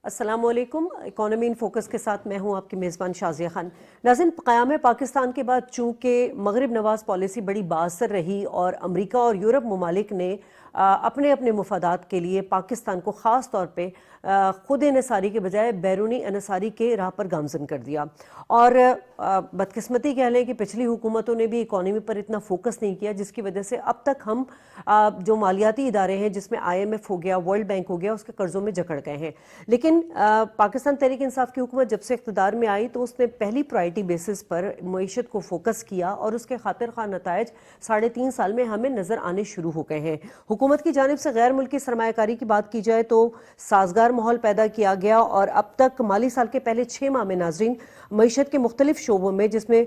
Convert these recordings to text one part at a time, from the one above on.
السلام علیکم. Economy in focus کے ساتھ میں ہوں آپ کی میزبان شازیہ خان. ناظرین، قیام پاکستان کے بعد چونکہ مغرب نواز پالیسی بڑی بااثر رہی اور امریکہ اور یورپ ممالک نے اپنے اپنے مفادات کے لیے پاکستان کو خاص طور پہ خود انحصاری کے بجائے بیرونی انحصاری کے راہ پر گامزن کر دیا، اور بدقسمتی کہہ لیں کہ پچھلی حکومتوں نے بھی اکانومی پر اتنا فوکس نہیں کیا، جس کی وجہ سے اب تک ہم جو مالیاتی ادارے ہیں جس میں IMF ہو گیا، ورلڈ بینک ہو گیا، اس کے قرضوں میں جکڑ گئے ہیں. لیکن پاکستان تحریک انصاف کی حکومت جب سے اقتدار میں آئی تو اس نے پہلی پرائرٹی بیسس پر معیشت کو فوکس کیا، اور اس کے خاطر خواہ نتائج 3.5 سال میں ہمیں نظر آنے شروع ہو گئے ہیں. حکومت کی جانب سے غیر ملکی سرمایہ کاری کی بات کی جائے تو سازگار ماحول پیدا کیا گیا، اور اب تک مالی سال کے پہلے 6 ماہ میں ناظرین معیشت کے مختلف شعبوں میں جس میں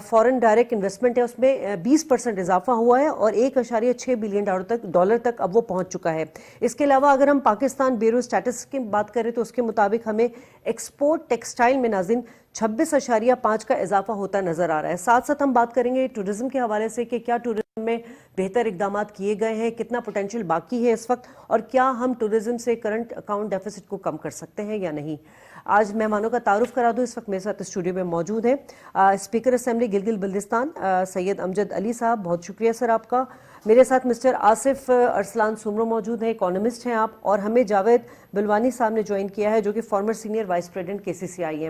فورن ڈائریکٹ انویسٹمنٹ ہے اس میں 20% اضافہ ہوا ہے، اور 1.6 بلین ڈالر تک اب وہ پہنچ چکا ہے. اس کے علاوہ اگر ہم پاکستان بیورو اسٹیٹس کی بات کریں تو اس کے مطابق ہمیں ایکسپورٹ ٹیکسٹائل میں ناظرین 26.5 کا اضافہ ہوتا نظر آ رہا ہے. ساتھ ساتھ ہم بات کریں گے ٹورزم کے حوالے سے کہ کیا ٹورزم میں بہتر اقدامات کیے گئے ہیں، کتنا پوٹینشیل باقی ہے اس وقت، اور کیا ہم ٹورزم سے کرنٹ اکاؤنٹ ڈیفیسٹ کو کم کر سکتے ہیں یا نہیں. آج مہمانوں کا تعارف کرا دوں. اس وقت میرے ساتھ اسٹوڈیو میں موجود ہیں اسپیکر اسمبلی گلگت بلتستان سید امجد علی صاحب، بہت شکریہ سر آپ کا. میرے ساتھ مسٹر آصف ارسلان سمرو موجود ہیں، اکانومسٹ ہیں آپ، اور ہمیں جاوید بلوانی صاحب نے جوائن کیا ہے جو کہ former senior vice president KCCI ہیں.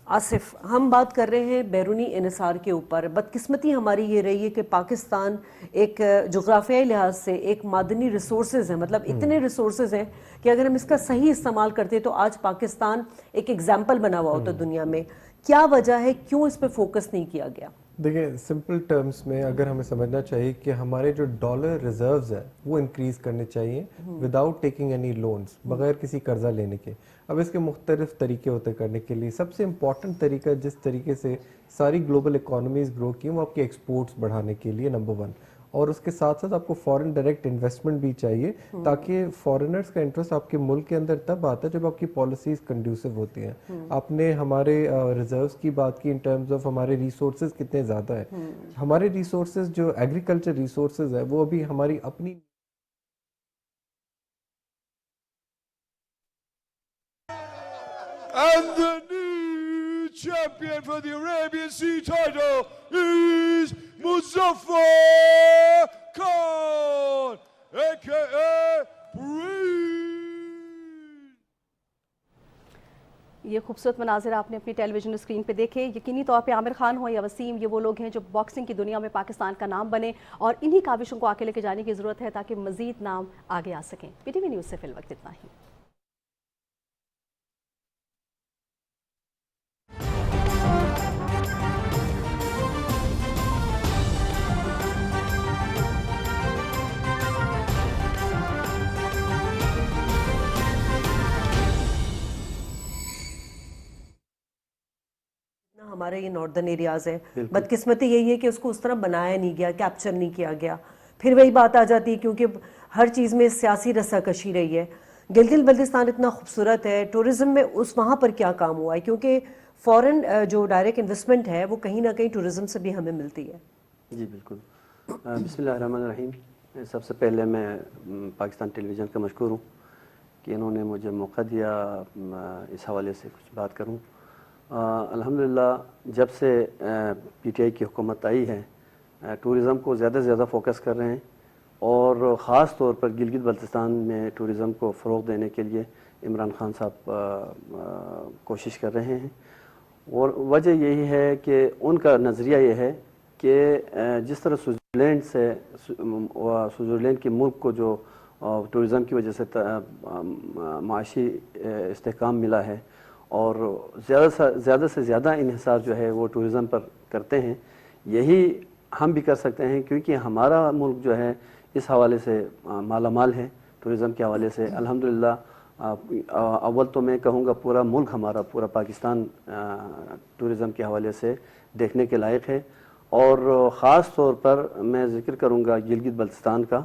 آصف، ہم بات کر رہے ہیں بیرونی انحصار کے اوپر. بدقسمتی ہماری یہ رہی ہے کہ پاکستان ایک جغرافیائی لحاظ سے ایک معدنی ریسورسز ہیں، مطلب اتنے ریسورسز ہیں کہ اگر ہم اس کا صحیح استعمال کرتے تو آج پاکستان ایک ایگزامپل بنا ہوا ہوتا دنیا میں. کیا وجہ ہے، کیوں اس پہ فوکس نہیں کیا گیا؟ دیکھیں، سمپل ٹرمز میں اگر ہمیں سمجھنا چاہیے کہ ہمارے جو ڈالر ریزروز ہیں وہ انکریز کرنے چاہیے وداؤٹ ٹیکنگ اینی لونز، بغیر کسی قرضہ لینے کے. اب اس کے مختلف طریقے ہوتے کرنے کے لیے. سب سے امپورٹنٹ طریقہ جس طریقے سے ساری گلوبل اکانومیز گرو کی وہ آپ کے ایکسپورٹس بڑھانے کے لیے نمبر 1، اور اس کے ساتھ ساتھ آپ کو فورن ڈائریکٹ انویسٹمنٹ بھی چاہیے تاکہ فارنرز کا انٹرسٹ آپ کے ملک کے اندر تب آتا ہے جب آپ کی پالیسیز کنڈیوسو ہوتی ہیں. آپ نے ہمارے ریزروز کی بات کی ان ٹرمز آف ہمارے ریسورسز کتنے زیادہ ہیں. ہمارے ریسورسز جو ایگریکلچر ریسورسز ہیں وہ ابھی ہماری اپنی And the new champion for the Arabian Sea title is Muzaffar Khan, aka Breed. یہ خوبصورت مناظر آپ نے اپنی ٹیلی ویژن اسکرین پہ دیکھے. یقینی طور پہ عامر خان ہو یا وسیم، یہ وہ لوگ ہیں جو باکسنگ کی دنیا میں پاکستان کا نام بنے، اور انہی کاوشوں کو آگے لے کے جانے کی ضرورت ہے تاکہ مزید نام آگے آ سکیں. PTV نیوز سے فی الوقت اتنا ہی. ہمارے یہ ناردرن ایریاز ہیں، بدقسمتی یہی ہے کہ اس کو اس طرح بنایا نہیں گیا، کیپچر نہیں کیا گیا. پھر وہی بات آ جاتی ہے کیونکہ ہر چیز میں سیاسی رسا کشی رہی ہے. گلگت بلتستان اتنا خوبصورت ہے، ٹورزم میں اس وہاں پر کیا کام ہوا ہے؟ کیونکہ فورن جو ڈائریکٹ انویسٹمنٹ ہے وہ کہیں نہ کہیں ٹورزم سے بھی ہمیں ملتی ہے. جی بالکل. بسم اللہ الرحمن الرحیم. سب سے پہلے میں پاکستان ٹیلی ویژن کا مشکور ہوں کہ انہوں نے مجھے موقع دیا اس حوالے سے کچھ بات کروں. الحمدللہ جب سے PTI کی حکومت آئی ہے ٹورزم کو زیادہ سے زیادہ فوکس کر رہے ہیں، اور خاص طور پر گلگت بلتستان میں ٹورزم کو فروغ دینے کے لیے عمران خان صاحب کوشش کر رہے ہیں. اور وجہ یہی ہے کہ ان کا نظریہ یہ ہے کہ جس طرح سوئٹزرلینڈ کے ملک کو جو ٹورزم کی وجہ سے معاشی استحکام ملا ہے، اور زیادہ سے زیادہ انحصار جو ہے وہ ٹورزم پر کرتے ہیں، یہی ہم بھی کر سکتے ہیں کیونکہ ہمارا ملک جو ہے اس حوالے سے مالا مال ہے ٹورزم کے حوالے سے. الحمدللہ اول تو میں کہوں گا پورا ملک ہمارا، پورا پاکستان ٹورزم کے حوالے سے دیکھنے کے لائق ہے. اور خاص طور پر میں ذکر کروں گا گلگت بلتستان کا،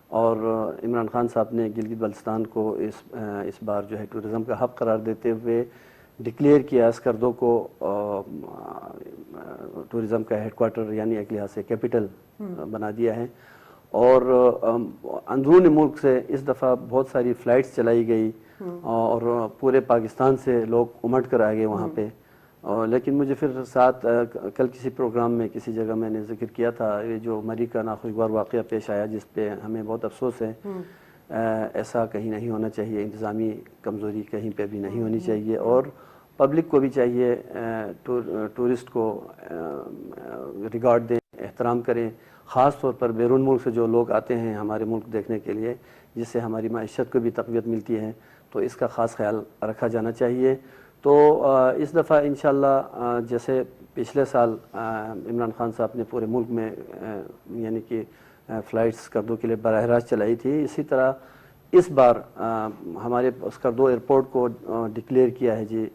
اور عمران خان صاحب نے گلگت بلتستان کو اس بار جو ہے ٹورزم کا ہب قرار دیتے ہوئے ڈکلیئر کیا اسکردو کو ٹورزم کا ہیڈ کوارٹر، یعنی ایک لحاظ سے کیپٹل بنا دیا ہے. اور اندرون ملک سے اس دفعہ بہت ساری فلائٹس چلائی گئی اور پورے پاکستان سے لوگ امٹ کر آ گئے وہاں پہ. لیکن مجھے پھر ساتھ کل کسی پروگرام میں کسی جگہ میں نے ذکر کیا تھا یہ جو مری کا ناخوشگوار واقعہ پیش آیا جس پہ ہمیں بہت افسوس ہے. ایسا کہیں نہیں ہونا چاہیے, انتظامی کمزوری کہیں پہ بھی نہیں ہونی چاہیے, اور پبلک کو بھی چاہیے ٹورسٹ کو ریگارڈ دیں, احترام کریں, خاص طور پر بیرون ملک سے جو لوگ آتے ہیں ہمارے ملک دیکھنے کے لیے, جس سے ہماری معیشت کو بھی تقویت ملتی ہے, تو اس کا خاص خیال رکھا جانا چاہیے. تو اس دفعہ انشاءاللہ جیسے پچھلے سال عمران خان صاحب نے پورے ملک میں یعنی کہ فلائٹس اسکردو کے لیے براہ راست چلائی تھی, اسی طرح اس بار ہمارے اسکردو ایئرپورٹ کو ڈکلیئر کیا ہے جی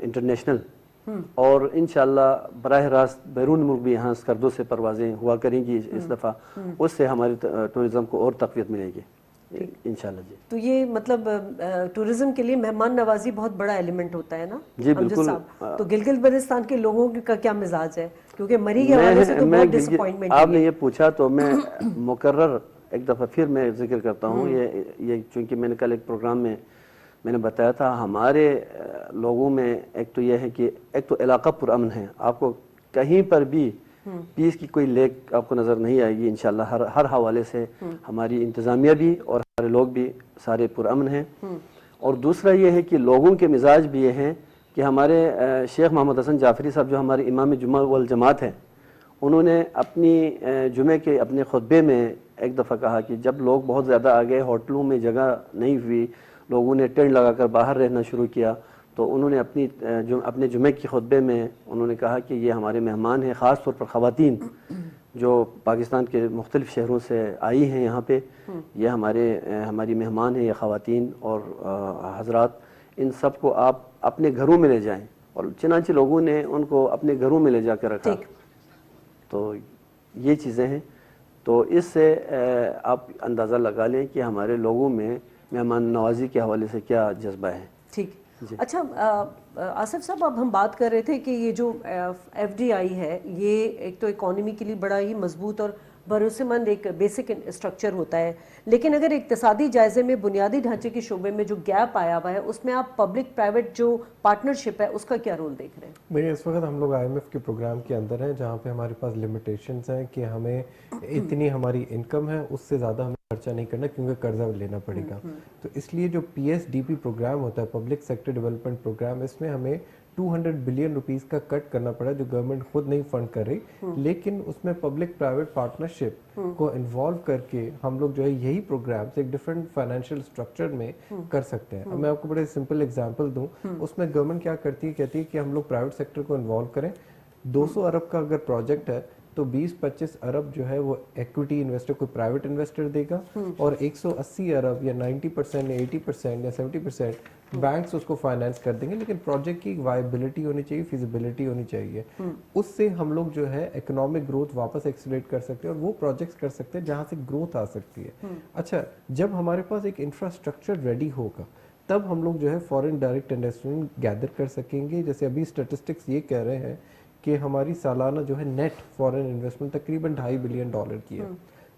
انٹرنیشنل, اور انشاءاللہ براہ راست بیرون ملک بھی یہاں اسکردو سے پروازیں ہوا کریں گی اس دفعہ, اس سے ہمارے ٹورزم کو اور تقویت ملے گی انشاءاللہ. جی تو یہ مطلب ٹورزم کے لیے مہمان نوازی بہت بڑا ایلیمنٹ ہوتا ہے نا جی بالکل. تو گلگت بلتستان کے لوگوں کا کیا مزاج ہے, کیونکہ مری کے حوالے سے تو بہت ڈس اپوائنٹمنٹ آپ نے یہ پوچھا تو میں مکرر ایک دفعہ پھر میں ذکر کرتا ہوں, یہ چونکہ میں نے کل ایک پروگرام میں نے بتایا تھا ہمارے لوگوں میں ایک تو یہ ہے کہ ایک تو علاقہ پرامن ہے, آپ کو کہیں پر بھی پیس کی کوئی لیک آپ کو نظر نہیں آئے گی انشاءاللہ. ہر حوالے سے ہماری انتظامیہ بھی اور ہمارے لوگ بھی سارے پرامن ہیں. اور دوسرا یہ ہے کہ لوگوں کے مزاج بھی یہ ہیں کہ ہمارے شیخ محمد حسن جعفری صاحب جو ہمارے امام جمعہ والجماعت ہیں, انہوں نے اپنی جمعے کے اپنے خطبے میں ایک دفعہ کہا کہ جب لوگ بہت زیادہ آ گئے, ہوٹلوں میں جگہ نہیں ہوئی, لوگوں نے ٹینٹ لگا کر باہر رہنا شروع کیا, تو انہوں نے اپنے جمعے کے خطبے میں انہوں نے کہا کہ یہ ہمارے مہمان ہیں, خاص طور پر خواتین جو پاکستان کے مختلف شہروں سے آئی ہیں یہاں پہ, یہ ہماری مہمان ہیں یہ خواتین اور حضرات, ان سب کو آپ اپنے گھروں میں لے جائیں. اور چنانچہ لوگوں نے ان کو اپنے گھروں میں لے جا کے رکھا. تو یہ چیزیں ہیں, تو اس سے آپ اندازہ لگا لیں کہ ہمارے لوگوں میں مہمان نوازی کے حوالے سے کیا جذبہ ہے. ٹھیک. اچھا آصف صاحب, اب ہم بات کر رہے تھے کہ یہ جو ایف ڈی آئی ہے یہ ایک تو اکانومی کے لیے بڑا ہی مضبوط اور بھروسے مند ایک بیسک اسٹرکچر ہوتا ہے, لیکن اگر اقتصادی جائزے میں بنیادی ڈھانچے کے شعبے میں جو گیپ آیا ہوا ہے اس میں آپ پبلک پرائیویٹ جو پارٹنرشپ ہے اس کا کیا رول دیکھ رہے ہیں؟ میرے اس وقت ہم لوگ آئی ایم ایف کے پروگرام کے اندر ہیں جہاں پہ ہمارے پاس لمیٹیشنز ہیں کہ ہمیں اتنی ہماری انکم ہے اس سے زیادہ ہمیں خرچہ نہیں کرنا کیونکہ قرضہ لینا پڑے گا. تو اس لیے جو P S D P programme ہوتا ہے, پبلک سیکٹر ڈیولپمنٹ پروگرام, اس میں ہمیں 200 بلین روپیز کا کٹ کرنا پڑا جو گورنمنٹ خود نہیں فنڈ کر رہی, لیکن اس میں پبلک پرائیویٹ پارٹنرشپ کو انوالو کر کے ہم لوگ جو ہے یہی پروگرامز ایک ڈفرینٹ فائنینشیل اسٹرکچر میں کر سکتے ہیں. اب میں آپ کو بڑے سمپل اگزامپل دوں, اس میں گورنمنٹ کیا کرتی ہے, کہتی ہے کہ ہم لوگ پرائیویٹ سیکٹر کو انوالو کریں. 200 ارب کا اگر پروجیکٹ ہے تو 20-25 ارب جو ہے وہ ایکویٹی انویسٹر کوئی پرائیویٹ انویسٹر دے گا, اور 180 ارب یا 90% یا 80% یا 70% بینکس اس کو فائنینس کر دیں گے. لیکن پروجیکٹ کی وائبلٹی ہونی چاہیے, فیزیبلٹی ہونی چاہیے. اس سے ہم لوگ جو ہے اکنامک گروتھ واپس ایکسیلریٹ کر سکتے ہیں اور وہ پروجیکٹس کر سکتے ہیں جہاں سے گروتھ آ سکتی ہے. اچھا, جب ہمارے پاس ایک انفراسٹرکچر ریڈی ہوگا تب ہم لوگ جو ہے فورن ڈائریکٹ انویسٹمنٹ گیدر کر سکیں گے. جیسے ابھی اسٹیٹسٹکس یہ کہہ رہے ہیں کہ ہماری سالانہ جو ہے نیٹ فورن انویسٹمنٹ تقریباً $2.5 بلین کی ہے,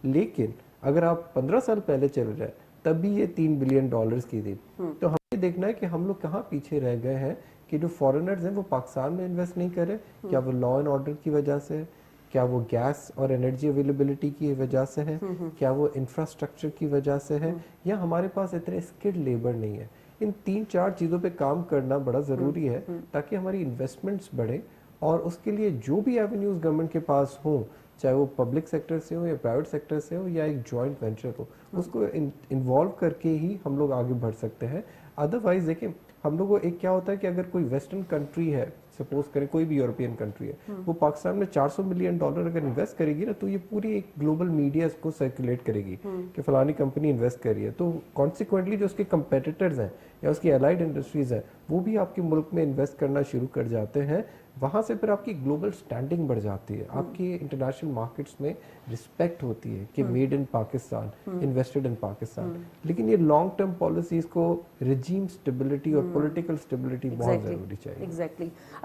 لیکن اگر آپ 15 سال پہلے چل جائے تب بھی یہ $3 بلین کی تھی. تو ہمیں یہ دیکھنا ہے کہ ہم لوگ کہاں پیچھے رہ گئے ہیں کہ جو فورنرز ہیں وہ پاکستان میں انویسٹ نہیں کرے. کیا وہ لا اینڈ آرڈر کی وجہ سے ہے, کیا وہ گیس اور انرجی اویلیبلٹی کی وجہ سے ہے, کیا وہ انفراسٹرکچر کی وجہ سے ہے, یا ہمارے پاس اتنے اسکلڈ لیبر نہیں ہے. ان 3-4 چیزوں پہ کام کرنا بڑا ضروری ہے تاکہ ہماری انویسٹمنٹس بڑھیں, اور اس کے لیے جو بھی ایونیوز گورنمنٹ کے پاس ہوں, چاہے وہ پبلک سیکٹر سے ہو یا پرائیویٹ سیکٹر سے ہو یا ایک جوائنٹ وینچر ہو, اس کو انوالو کر کے ہی ہم لوگ آگے بڑھ سکتے ہیں. ادروائز دیکھیں ہم لوگوں کو ایک کیا ہوتا ہے کہ اگر کوئی ویسٹرن کنٹری ہے, سپوز کریں کوئی بھی یورپین کنٹری ہے, وہ پاکستان میں $400 ملین اگر انویسٹ کرے گی نا, تو یہ پوری ایک گلوبل میڈیا اس کو سرکولیٹ کرے گی کہ فلانی کمپنی انویسٹ کر رہی ہے. تو کانسیکوینٹلی جو اس کے کمپیٹیٹرز ہیں یا اس کی الائڈ انڈسٹریز ہیں وہ بھی آپ کے ملک میں انویسٹ کرنا شروع کر جاتے ہیں. وہاں سے پھر آپ کی گلوبل سٹینڈنگ بڑھ جاتی ہے, آپ کی انٹرنیشنل مارکیٹس میں رسپیکٹ ہوتی ہے کہ made in Pakistan, invested in Pakistan. لیکن یہ لانگ ٹرم پالیسیز کو رجیم سٹیبلٹی اور پولیٹیکل سٹیبلٹی بہت ضروری چاہیے. ایگزیکٹلی.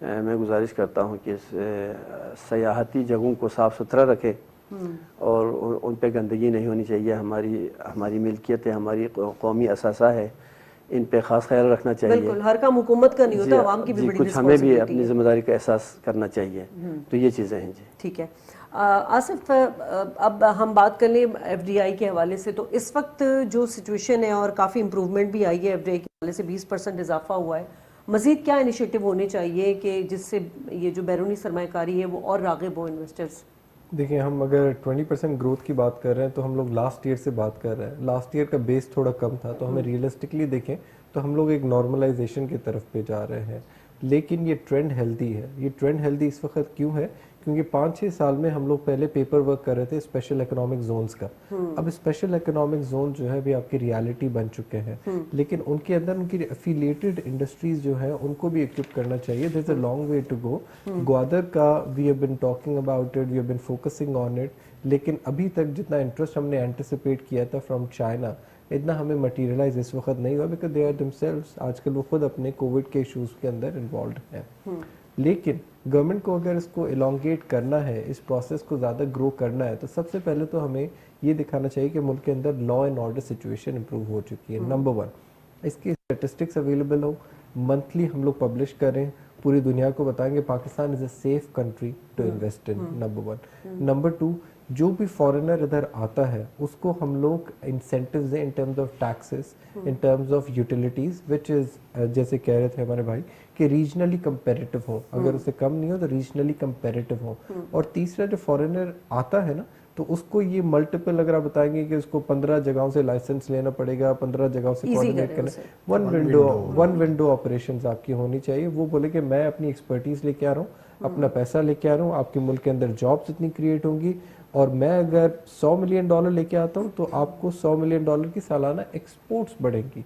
میں گزارش کرتا ہوں کہ سیاحتی جگہوں کو صاف ستھرا رکھے اور ان پہ گندگی نہیں ہونی چاہیے. ہماری ملکیت ہے, ہماری قومی اثاثہ ہے, ان پہ خاص خیال رکھنا چاہیے. بالکل, ہر کام حکومت کا نہیں ہوتا, عوام کی بھی بڑی کچھ ہمیں بھی رسپانسبلٹی اپنی ہے. ذمہ داری کا احساس کرنا چاہیے. تو یہ چیزیں ہیں. جی ٹھیک ہے. آصف, اب ہم بات کر لیں ایف ڈی آئی کے حوالے سے, تو اس وقت جو سچویشن ہے اور کافی امپروومنٹ بھی آئی ہے ایف ڈی آئی کے حوالے سے, 20% اضافہ ہوا ہے. مزید کیا انیشیٹو ہونے چاہیے کہ جس سے یہ جو بیرونی سرمایہ کاری ہے وہ اور راغب ہو انویسٹرز؟ دیکھیں, ہم اگر 20% گروتھ کی بات کر رہے ہیں تو ہم لوگ لاسٹ ایئر سے بات کر رہے ہیں. لاسٹ ایئر کا بیس تھوڑا کم تھا, تو ہمیں ریئلسٹکلی دیکھیں تو ہم لوگ ایک نارملائزیشن کی طرف پہ جا رہے ہیں. لیکن یہ ٹرینڈ ہیلدی ہے. یہ ٹرینڈ ہیلدی اس وقت کیوں ہے؟ کیونکہ 5-6 سال میں ہم لوگ پہلے پیپر ورک کر رہے تھے اسپیشل اکنامک زونز کا. اب اسپیشل اکنامک زون جو ہے بھی آپ کی ریالٹی بن چکے ہیں, لیکن ان کے اندر ان کی افیلیٹڈ انڈسٹریز جو ہے ان کو بھی اکوپ کرنا چاہیے. There is a long way to go. Gwadar کا we have been talking about it, we have been focusing on it, لیکن ابھی تک جتنا انٹرسٹ ہم نے اینٹیسپیٹ کیا تھا فرام چائنا, اتنا ہمیں مٹیریلائز اس وقت نہیں ہوا, because they are themselves, آج کل وہ خود اپنے کووڈ کے ایشوز کے اندر انوالوڈ ہیں. لیکن گورنمنٹ کو اگر اس کو الانگیٹ کرنا ہے, اس پروسیس کو زیادہ گرو کرنا ہے, تو سب سے پہلے تو ہمیں یہ دکھانا چاہیے کہ ملک کے اندر law and order situation improve ہو چکی ہے. نمبر 1, اس کی اسٹیٹسٹکس اویلیبل ہو, منتھلی ہم لوگ پبلش کریں, پوری دنیا کو بتائیں گے Pakistan is a safe country to invest in. Number 1. Number 2, جو بھی فارنر ادھر آتا ہے اس کو ہم لوگ انسینٹیوز دیں in terms of taxes, in terms of utilities, which is جیسے کہہ رہے تھے ہمارے بھائی کہ ریجنلی کمپیریٹیو ہو, اگر اسے کم نہیں ہو تو ریجنلی کمپیریٹیو ہو. اور تیسرا, جو فارنر آتا ہے نا, تو اس کو یہ ملٹیپل اگر آپ بتائیں گے کہ اس کو 15 جگہوں سے لائسنس لینا پڑے گا, 15 جگہوں سے کوآرڈینیٹ کرنا, ون ونڈو آپریشنز آپ کی ہونی چاہیے. وہ بولے کہ میں اپنی ایکسپرٹیز لے کے آ رہا ہوں, اپنا پیسہ لے کے آ رہا ہوں, آپ کے ملک کے اندر جابس اتنی کریٹ ہوں گی, اور میں اگر $100 ملین لے کے آتا ہوں تو آپ کو $100 ملین کی سالانہ ایکسپورٹس بڑھیں گی.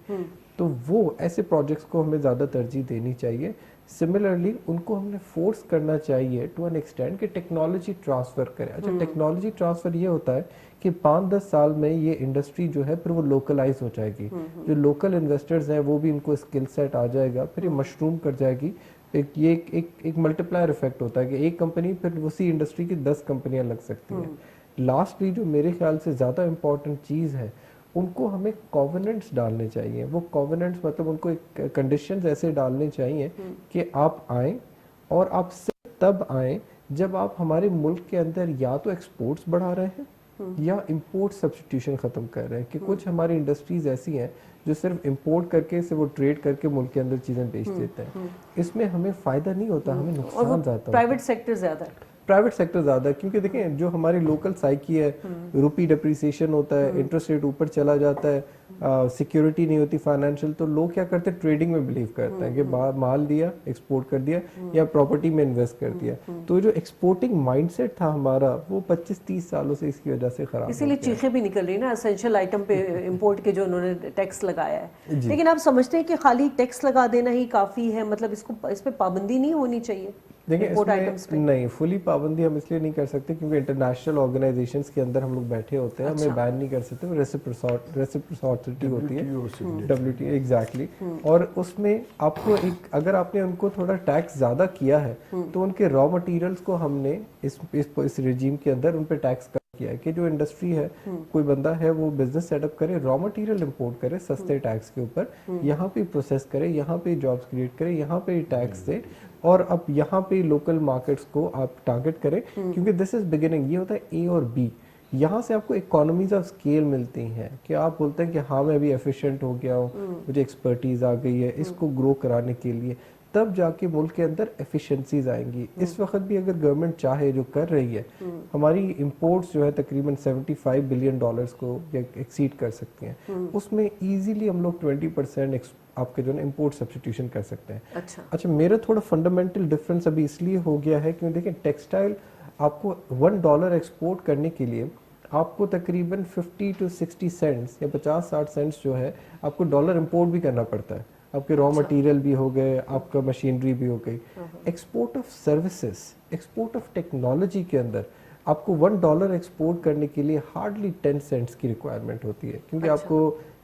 تو وہ ایسے پروجیکٹس کو ہمیں زیادہ ترجیح دینی چاہیے. سملرلی ان کو ہم نے فورس کرنا چاہیے ٹو این ایکسٹینڈ کہ ٹیکنالوجی ٹرانسفر کرے. اچھا, ٹیکنالوجی ٹرانسفر یہ ہوتا ہے کہ 5-10 سال میں یہ انڈسٹری جو ہے پھر وہ لوکلائز ہو جائے گی. جو لوکل انویسٹرز ہیں وہ بھی ان کو اسکل سیٹ آ جائے گا, پھر یہ مشروم کر جائے گی. ایک ملٹیپلائر افیکٹ ہوتا ہے کہ ایک کمپنی پھر اسی انڈسٹری کی 10 کمپنیاں لگ سکتی ہیں. لاسٹلی جو میرے خیال سے زیادہ امپورٹنٹ چیز ہے, ان کو ہمیں کووننٹس ڈالنے چاہیے. وہ کووننٹس مطلب ان کو ایک کنڈیشنز ایسے ڈالنے چاہیے کہ آپ آئیں, اور آپ صرف تب آئیں جب آپ ہمارے ملک کے اندر یا تو ایکسپورٹس بڑھا رہے ہیں یا امپورٹ سبسٹیوشن ختم کر رہے ہیں. کہ کچھ ہماری انڈسٹریز ایسی ہیں جو صرف امپورٹ کر کے سے وہ ٹریڈ کر کے ملک کے اندر چیزیں بیچ دیتے ہیں. اس میں ہمیں فائدہ نہیں ہوتا, ہمیں نقصان زیادہ ہوتا ہے. پرائیویٹ سیکٹر زیادہ ہے, پرائیویٹ سیکٹر زیادہ ہے, کیونکہ دیکھیں جو ہماری لوکل سائیکی ہے, روپی ڈپریسیشن ہوتا ہے, انٹرسٹ ریٹ اوپر چلا جاتا ہے, سیکیورٹی نہیں ہوتی فائنینشیل, تو لوگ کیا کرتے ہیں, ٹریڈنگ میں بلیو کرتے ہیں کہ مال دیا ایکسپورٹ کر دیا یا پراپرٹی میں انویسٹ کر دیا. تو جو ایکسپورٹنگ مائنڈ سیٹ تھا ہمارا وہ 25-30 سالوں سے اس کی وجہ سے خراب. اسی لیے چیخیں بھی نکل رہی نا اسینشیل آئٹم پہ امپورٹ کے جو انہوں نے ٹیکس لگایا ہے. لیکن آپ سمجھتے ہیں کہ خالی ٹیکس لگا دینا ہی کافی ہے, مطلب اس پہ پابندی نہیں ہونی چاہیے؟ دیکھیں اس میں نہیں, فلی پابندی ہم اس لیے نہیں کر سکتے کیونکہ انٹرنیشنل آرگنائزیشنز کے اندر ہم لوگ بیٹھے ہوتے ہیں, ہمیں بین نہیں کر سکتے. ریسپروسیٹی ہوتی ہے, WTO ایگزیکٹلی. اور اس میں آپ کو اگر آپ نے ان کو تھوڑا ٹیکس زیادہ کیا ہے تو ان کے را مٹیریلز کو ہم نے اس رجیم کے اندر ان پہ ٹیکس کیا ہے کہ جو انڈسٹری ہے, کوئی بندہ ہے وہ بزنس سیٹ اپ کرے, را مٹیریل امپورٹ کرے سستے ٹیکس کے اوپر, یہاں پہ پروسیس کرے, یہاں پہ جابس کریٹ کرے, یہاں پہ ٹیکس دے, اور اب یہاں پہ لوکل مارکیٹس کو آپ ٹارگٹ کریں. کیونکہ دس از بگننگ, یہ ہوتا ہے اے اور بی. یہاں سے آپ کو اکانومیز آف اسکیل ملتی ہیں کہ آپ بولتے ہیں کہ ہاں میں ابھی ایفیشینٹ ہو گیا ہوں, مجھے ایکسپرٹیز آ گئی ہے, اس کو گرو کرانے کے لیے تب جا کے ملک کے اندر ایفیشنسیز آئیں گی. اس وقت بھی اگر گورنمنٹ چاہے, جو کر رہی ہے, ہماری امپورٹس جو ہے تقریباً $75 بلین کو ایکسیڈ کر سکتی ہیں. اس میں ایزیلی ہم لوگ 20% آپ کے جو ہے امپورٹ سبسٹیوشن کر سکتے ہیں. اچھا, میرا تھوڑا فنڈامنٹل ڈفرینس ابھی اس لیے ہو گیا ہے کیونکہ دیکھیں ٹیکسٹائل آپ کو $1 ایکسپورٹ کرنے کے لیے آپ کو تقریباً 50 to 60 سینٹس یا 50-60 سینٹس جو ہے آپ کو ڈالر امپورٹ بھی کرنا پڑتا ہے. آپ کے را مٹیریل بھی ہو گئے, آپ کا مشینری بھی ہو گئی. Export of services, export of technology کے اندر آپ کو $1 ایکسپورٹ کرنے کے لیے ہارڈلی 10 سینٹس کی ریکوائرمنٹ ہوتی ہے, کیونکہ آپ کو